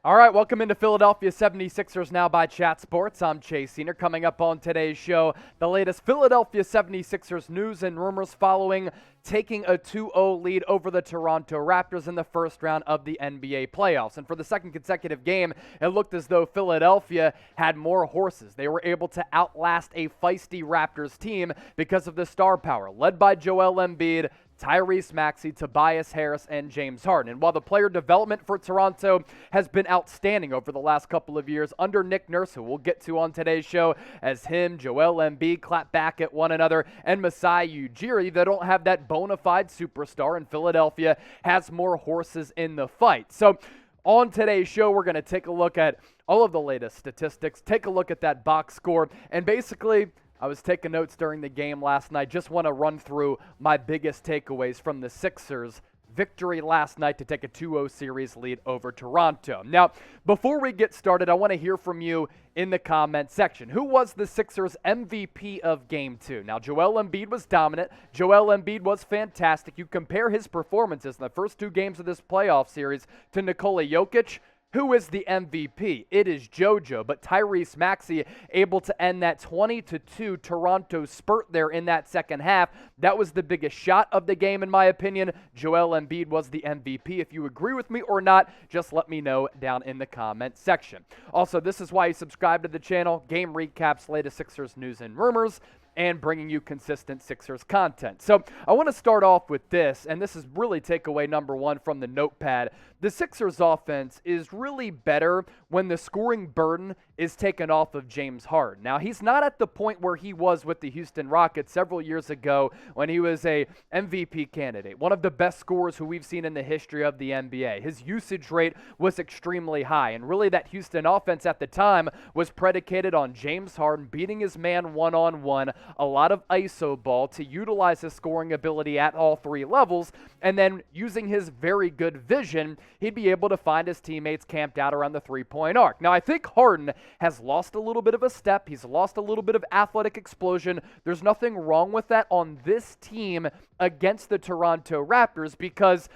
All right, welcome into Philadelphia 76ers Now by Chat Sports. I'm Chase Senior. Coming up on today's show, the latest Philadelphia 76ers news and rumors following taking a 2-0 lead over the Toronto Raptors in the first round of the NBA playoffs. And for the second consecutive game, it looked as though Philadelphia had more horses. They were able to outlast a feisty Raptors team because of the star power, led by Joel Embiid, Tyrese Maxey, Tobias Harris, and James Harden. And while the player development for Toronto has been outstanding over the last couple of years under Nick Nurse, who we'll get to on today's show, as him, Joel Embiid clap back at one another, and Masai Ujiri, they don't have that bona fide superstar, and Philadelphia has more horses in the fight. So on today's show, we're going to take a look at all of the latest statistics, take a look at that box score, and basically, I was taking notes during the game last night. Just want to run through my biggest takeaways from the Sixers' victory last night to take a 2-0 series lead over Toronto. Now, before we get started, I want to hear from you in the comment section. Who was the Sixers' MVP of Game 2? Now, Joel Embiid was dominant. Joel Embiid was fantastic. You compare his performances in the first two games of this playoff series to Nikola Jokic. Who is the MVP? It is JoJo, but Tyrese Maxey able to end that 20-2 Toronto spurt there in that second half. That was the biggest shot of the game, in my opinion. Joel Embiid was the MVP. If you agree with me or not, just let me know down in the comment section. Also, this is why you subscribe to the channel. Game recaps, latest Sixers news and rumors, and bringing you consistent Sixers content. So I want to start off with this, and this is really takeaway number one from the notepad. The Sixers offense is really better when the scoring burden is taken off of James Harden. Now, he's not at the point where he was with the Houston Rockets several years ago when he was a MVP candidate, one of the best scorers who we've seen in the history of the NBA. His usage rate was extremely high, and really that Houston offense at the time was predicated on James Harden beating his man one-on-one, a lot of ISO ball to utilize his scoring ability at all three levels, and then using his very good vision, he'd be able to find his teammates camped out around the three-point arc. Now, I think Harden has lost a little bit of a step. He's lost a little bit of athletic explosion. There's nothing wrong with that on this team against the Toronto Raptors because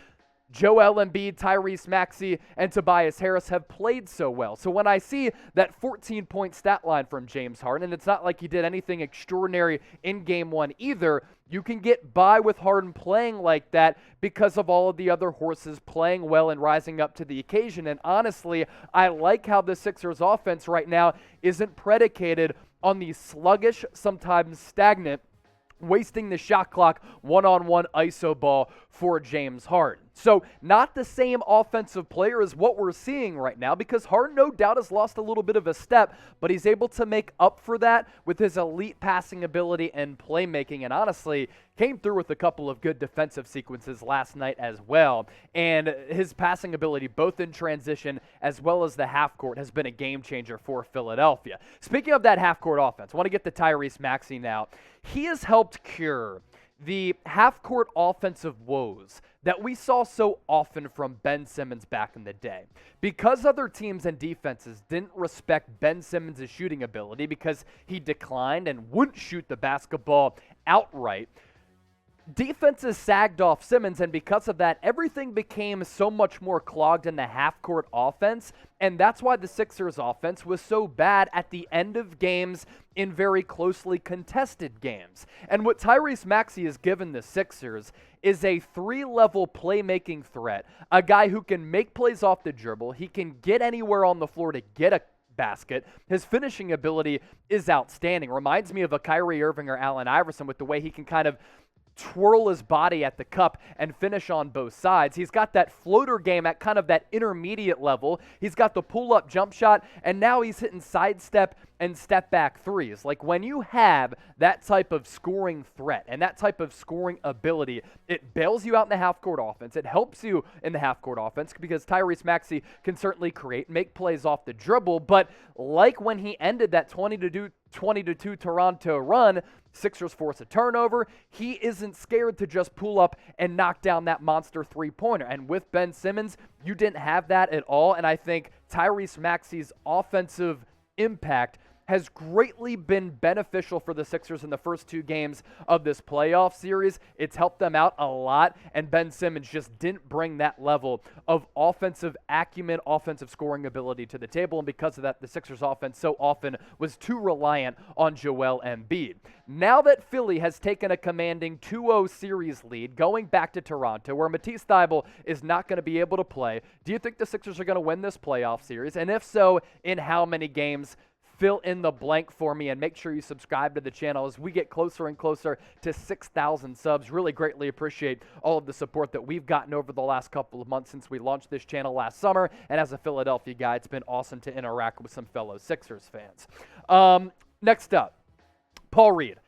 Joel Embiid, Tyrese Maxey, and Tobias Harris have played so well. So when I see that 14-point stat line from James Harden, and it's not like he did anything extraordinary in Game 1 either, you can get by with Harden playing like that because of all of the other horses playing well and rising up to the occasion. And honestly, I like how the Sixers offense right now isn't predicated on the sluggish, sometimes stagnant, wasting the shot clock one-on-one ISO ball for James Harden. So not the same offensive player as what we're seeing right now because Harden no doubt has lost a little bit of a step, but he's able to make up for that with his elite passing ability and playmaking, and honestly came through with a couple of good defensive sequences last night as well. And his passing ability both in transition as well as the half court has been a game changer for Philadelphia. Speaking of that half court offense, I want to get to Tyrese Maxey now. He has helped cure the half-court offensive woes that we saw so often from Ben Simmons back in the day. Because other teams and defenses didn't respect Ben Simmons' shooting ability because he declined and wouldn't shoot the basketball outright, defenses sagged off Simmons, and because of that, everything became so much more clogged in the half-court offense, and that's why the Sixers' offense was so bad at the end of games in very closely contested games. And what Tyrese Maxey has given the Sixers is a three-level playmaking threat, a guy who can make plays off the dribble, he can get anywhere on the floor to get a basket. His finishing ability is outstanding. Reminds me of a Kyrie Irving or Allen Iverson with the way he can kind of twirl his body at the cup and finish on both sides. He's got that floater game at kind of that intermediate level. He's got the pull-up jump shot, and now he's hitting sidestep and step-back threes. Like, when you have that type of scoring threat and that type of scoring ability, it bails you out in the half-court offense. It helps you in the half-court offense because Tyrese Maxey can certainly create, make plays off the dribble, but like when he ended that 20-2 Toronto run, Sixers force a turnover. He isn't scared to just pull up and knock down that monster three-pointer. And with Ben Simmons, you didn't have that at all. And I think Tyrese Maxey's offensive impact has greatly been beneficial for the Sixers in the first 2 games of this playoff series. It's helped them out a lot, and Ben Simmons just didn't bring that level of offensive acumen, offensive scoring ability to the table, and because of that, the Sixers offense so often was too reliant on Joel Embiid. Now that Philly has taken a commanding 2-0 series lead, going back to Toronto, where Matisse Thybulle is not going to be able to play, do you think the Sixers are going to win this playoff series? And if so, in how many games? Fill in the blank for me, and make sure you subscribe to the channel as we get closer and closer to 6,000 subs. Really greatly appreciate all of the support that we've gotten over the last couple of months since we launched this channel last summer. And as a Philadelphia guy, it's been awesome to interact with some fellow Sixers fans. Next up, Paul Reed.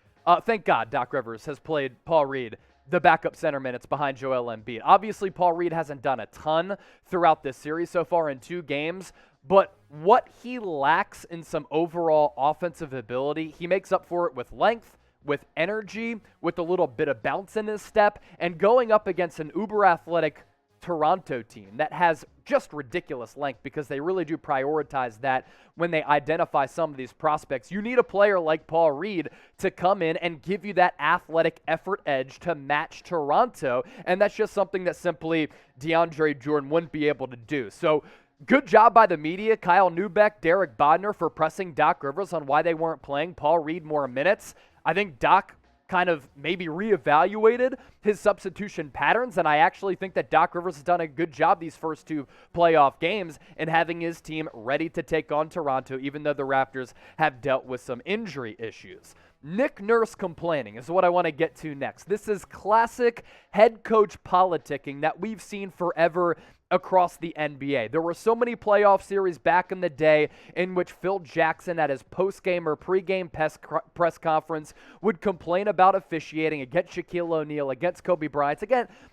Thank God Doc Rivers has played Paul Reed the backup center minutes behind Joel Embiid. Obviously, Paul Reed hasn't done a ton throughout this series so far in 2 games, but what he lacks in some overall offensive ability, he makes up for it with length, with energy, with a little bit of bounce in his step, and going up against an uber-athletic Toronto team that has just ridiculous length, because they really do prioritize that when they identify some of these prospects. You need a player like Paul Reed to come in and give you that athletic effort edge to match Toronto, and that's just something that simply DeAndre Jordan wouldn't be able to do. So good job by the media, Kyle Neubeck, Derek Bodner, for pressing Doc Rivers on why they weren't playing Paul Reed more minutes. I think Doc kind of maybe reevaluated his substitution patterns, and I actually think that Doc Rivers has done a good job these first 2 playoff games in having his team ready to take on Toronto, even though the Raptors have dealt with some injury issues. Nick Nurse complaining is what I want to get to next. This is classic head coach politicking that we've seen forever across the NBA. There were so many playoff series back in the day in which Phil Jackson at his post-game or pre-game press conference would complain about officiating against Shaquille O'Neal, against Kobe Bryant,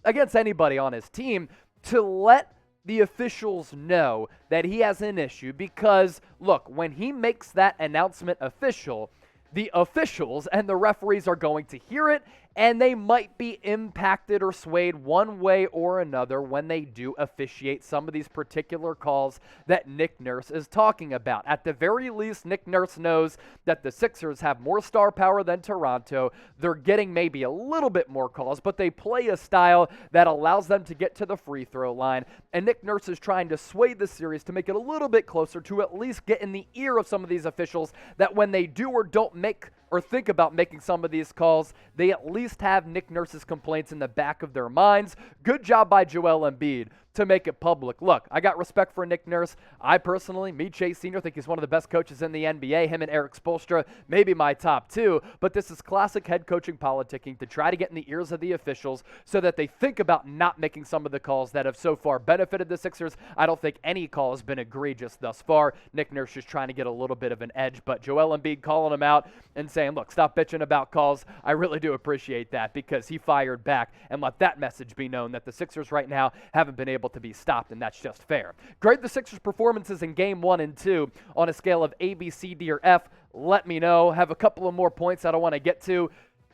against anybody on his team, to let the officials know that he has an issue. Because, look, when he makes that announcement official, the officials and the referees are going to hear it, and they might be impacted or swayed one way or another when they do officiate some of these particular calls that Nick Nurse is talking about. At the very least, Nick Nurse knows that the Sixers have more star power than Toronto. They're getting maybe a little bit more calls, but they play a style that allows them to get to the free throw line, and Nick Nurse is trying to sway the series to make it a little bit closer, to at least get in the ear of some of these officials, that when they do or don't make or think about making some of these calls, they at least have Nick Nurse's complaints in the back of their minds. Good job by Joel Embiid to make it public. Look, I got respect for Nick Nurse. I personally, Chase Sr., think he's one of the best coaches in the NBA. Him and Eric Spoelstra, maybe my top 2. But this is classic head coaching politicking to try to get in the ears of the officials so that they think about not making some of the calls that have so far benefited the Sixers. I don't think any call has been egregious thus far. Nick Nurse just trying to get a little bit of an edge. But Joel Embiid calling him out and saying, look, stop bitching about calls. I really do appreciate that, because he fired back and let that message be known that the Sixers right now haven't been able to be stopped, and that's just fair. Grade the Sixers' performances in Game 1 and 2 on a scale of A, B, C, D, or F. Let me know. Have a couple of more points that I want to get to.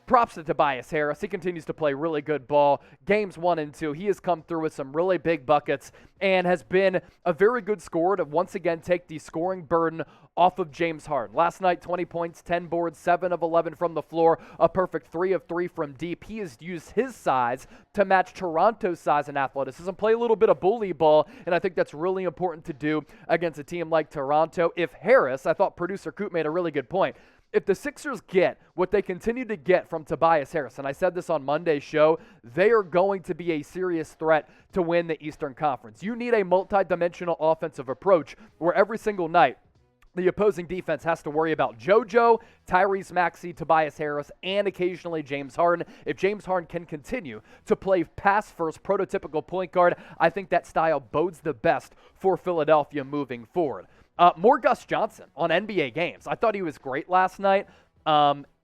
Props to Tobias Harris. He continues to play really good ball. Games 1 and 2, he has come through with some really big buckets and has been a very good scorer to once again take the scoring burden off of James Harden. Last night, 20 points, 10 boards, 7 of 11 from the floor, a perfect 3 of 3 from deep. He has used his size to match Toronto's size and athleticism, play a little bit of bully ball, and I think that's really important to do against a team like Toronto. If Harris, I thought producer Coop made a really good point, if the Sixers get what they continue to get from Tobias Harris, and I said this on Monday's show, they are going to be a serious threat to win the Eastern Conference. You need a multi-dimensional offensive approach where every single night the opposing defense has to worry about JoJo, Tyrese Maxey, Tobias Harris, and occasionally James Harden. If James Harden can continue to play pass-first, prototypical point guard, I think that style bodes the best for Philadelphia moving forward. More Gus Johnson on NBA games. I thought he was great last night.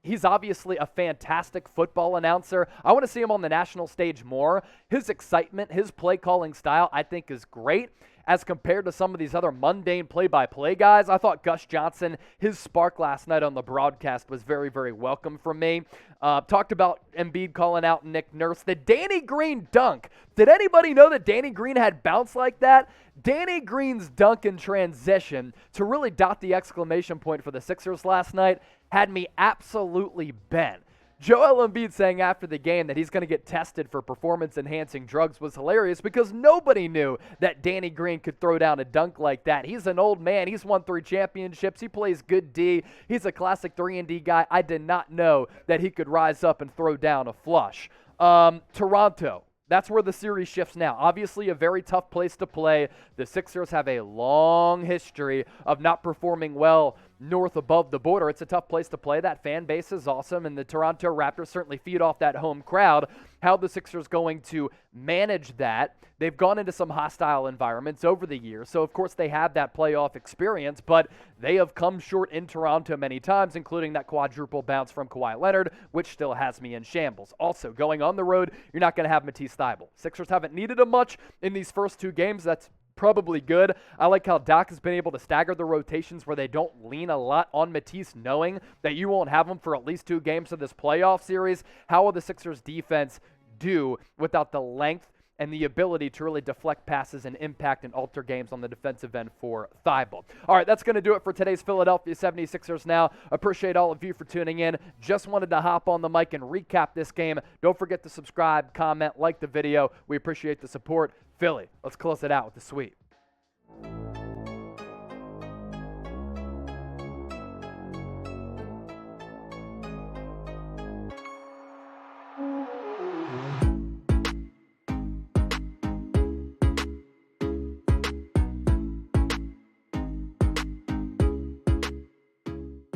He's obviously a fantastic football announcer. I want to see him on the national stage more. His excitement, his play calling style, I think is great. as compared to some of these other mundane play-by-play guys. I thought Gus Johnson, his spark last night on the broadcast was very, very welcome from me. Talked about Embiid calling out Nick Nurse. The Danny Green dunk. Did anybody know that Danny Green had bounce like that? Danny Green's dunk in transition to really dot the exclamation point for the Sixers last night had me absolutely bent. Joel Embiid saying after the game that he's going to get tested for performance-enhancing drugs was hilarious because nobody knew that Danny Green could throw down a dunk like that. He's an old man. He's won 3 championships. He plays good D. He's a classic 3-and-D guy. I did not know that he could rise up and throw down a flush. Toronto. That's where the series shifts now. Obviously, a very tough place to play. The Sixers have a long history of not performing well north above the border. It's a tough place to play. That fan base is awesome, and the Toronto Raptors certainly feed off that home crowd. How the Sixers going to manage that? They've gone into some hostile environments over the years, so of course they have that playoff experience, but they have come short in Toronto many times, including that quadruple bounce from Kawhi Leonard, which still has me in shambles. Also, going on the road, you're not going to have Matisse Thybulle. Sixers haven't needed him much in these first 2 games. That's probably good. I like how Doc has been able to stagger the rotations where they don't lean a lot on Matisse, knowing that you won't have him for at least 2 games of this playoff series. How will the Sixers defense do without the length and the ability to really deflect passes and impact and alter games on the defensive end for Thybulle? All right, that's going to do it for today's Philadelphia 76ers now. Appreciate all of you for tuning in. Just wanted to hop on the mic and recap this game. Don't forget to subscribe, comment, like the video. We appreciate the support. Philly, let's close it out with the sweep.